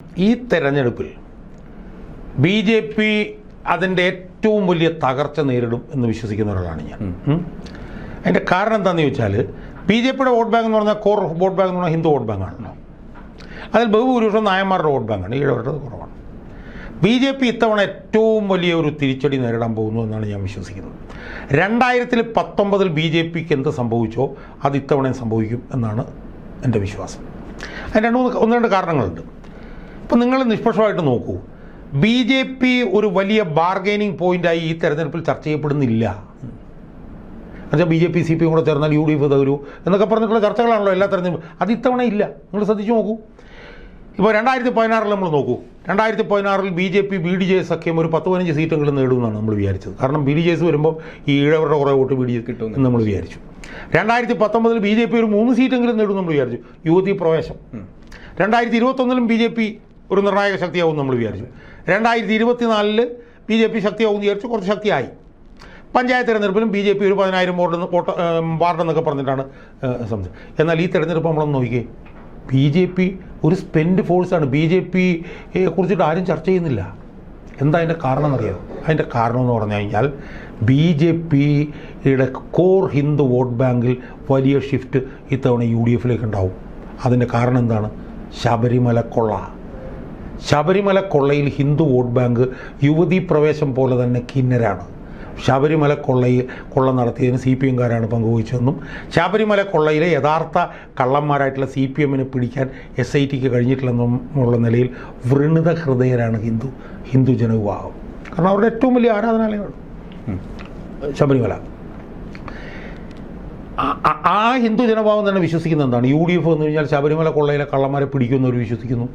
ഈ തെരഞ്ഞെടുപ്പിൽ B J P അതിൻ്റെ ഏറ്റവും വലിയ തകർച്ച നേരിടും എന്ന് വിശ്വസിക്കുന്ന ഒരാളാണ് ഞാൻ. അതിൻ്റെ കാരണം എന്താണെന്ന് ചോദിച്ചാൽ, ബി ജെ പിയുടെ വോട്ട് ബാങ്ക് എന്ന് പറഞ്ഞാൽ കോർ വോട്ട് ബാങ്ക് എന്ന് പറഞ്ഞാൽ ഹിന്ദു വോട്ട് ബാങ്കാണല്ലോ. അതിൽ ബഹുഭൂരിപക്ഷം നായന്മാരുടെ വോട്ട് ബാങ്കാണ്, ഈഴവരുടെ കുറവാണ്. ബി ജെ പി ഇത്തവണ ഏറ്റവും വലിയ ഒരു തിരിച്ചടി നേരിടാൻ പോകുന്നു എന്നാണ് ഞാൻ വിശ്വസിക്കുന്നത്. 2019 ബി ജെ പിക്ക് എന്ത് സംഭവിച്ചോ അത് ഇത്തവണയും സംഭവിക്കും എന്നാണ് എൻ്റെ വിശ്വാസം. അതിന് ഒന്ന് രണ്ട് കാരണങ്ങളുണ്ട്. ഇപ്പം നിങ്ങൾ നിഷ്പക്ഷമായിട്ട് നോക്കൂ, ബി ജെ പി ഒരു വലിയ ബാർഗെയിനിങ് പോയിൻ്റായി ഈ തെരഞ്ഞെടുപ്പിൽ ചർച്ച ചെയ്യപ്പെടുന്നില്ല. എന്നുവെച്ചാൽ ബി ജെ പി CPM കൂടെ ചേർന്നാൽ UDF തരൂ എന്നൊക്കെ പറഞ്ഞിട്ടുള്ള ചർച്ചകളാണല്ലോ എല്ലാ തെരഞ്ഞെടുപ്പും. അത് ഇത്തവണ ഇല്ല. നിങ്ങൾ ശ്രദ്ധിച്ച് നോക്കൂ. ഇപ്പോൾ 2016 നമ്മൾ നോക്കൂ. 2016 ബി ജെ പി BDJ സഖ്യം ഒരു 10-15 സീറ്റെങ്കിലും നേടുമെന്നാണ് നമ്മൾ വിചാരിച്ചത്. കാരണം BDJs വരുമ്പോൾ ഈ ഈഴവരുടെ കുറേ വോട്ട് BDJ കിട്ടും എന്ന് നമ്മൾ വിചാരിച്ചു. 2019 ബി ജെ പി ഒരു 3 സീറ്റെങ്കിലും നേടും നമ്മൾ വിചാരിച്ചു. യുവതി പ്രവേശം. 2021 ബി ജെ പി ഒരു നിർണായക ശക്തിയാവും നമ്മൾ വിചാരിച്ചു. 2024 ബി ജെ പി ശക്തിയാവും വിചാരിച്ചു. കുറച്ച് ശക്തിയായി. പഞ്ചായത്ത് തെരഞ്ഞെടുപ്പിലും ബി ജെ പി ഒരു 10,000 വാർഡെന്നൊക്കെ പറഞ്ഞിട്ടാണ് സംസാരിച്ചത്. എന്നാൽ ഈ തെരഞ്ഞെടുപ്പ് നമ്മളൊന്ന് നോക്കിയേ, ബി ജെ പി ഒരു സ്പെൻഡ് ഫോഴ്സാണ്. ബി ജെ പിയെ കുറിച്ചിട്ട് ആരും ചർച്ച ചെയ്യുന്നില്ല. എന്താ അതിൻ്റെ കാരണം എന്നറിയാമോ? അതിൻ്റെ കാരണം എന്ന് പറഞ്ഞു കഴിഞ്ഞാൽ ബി ജെ പിയുടെ കോർ ഹിന്ദു വോട്ട് ബാങ്കിൽ വലിയ ഷിഫ്റ്റ് ഇത്തവണ UDF ഉണ്ടാവും. അതിൻ്റെ കാരണം എന്താണ്? ശബരിമല കൊള്ള. ശബരിമല കൊള്ളയിൽ ഹിന്ദു വോട്ട് ബാങ്ക് യുവതീ പ്രവേശം പോലെ തന്നെ ഖിന്നരാണ്. ശബരിമല കൊള്ള നടത്തിയതിന് CPM-കാരാണ് പങ്കുവഹിച്ചതെന്നും ശബരിമല കൊള്ളയിലെ യഥാർത്ഥ കള്ളന്മാരായിട്ടുള്ള CPM-നെ പിടിക്കാൻ SITക്ക് കഴിഞ്ഞിട്ടില്ലെന്നുള്ള നിലയിൽ വൃണിത ഹൃദയരാണ് ഹിന്ദു ജനവിഭാഗം. കാരണം അവരുടെ ഏറ്റവും വലിയ ആരാധനാലയമാണ് ശബരിമല. ആ ഹിന്ദു ജനവിഭാഗം തന്നെ വിശ്വസിക്കുന്ന എന്താണ്? UDF എന്ന് കഴിഞ്ഞാൽ ശബരിമല കൊള്ളയിലെ കള്ളന്മാരെ പിടിക്കുമെന്നവർ വിശ്വസിക്കുന്നു.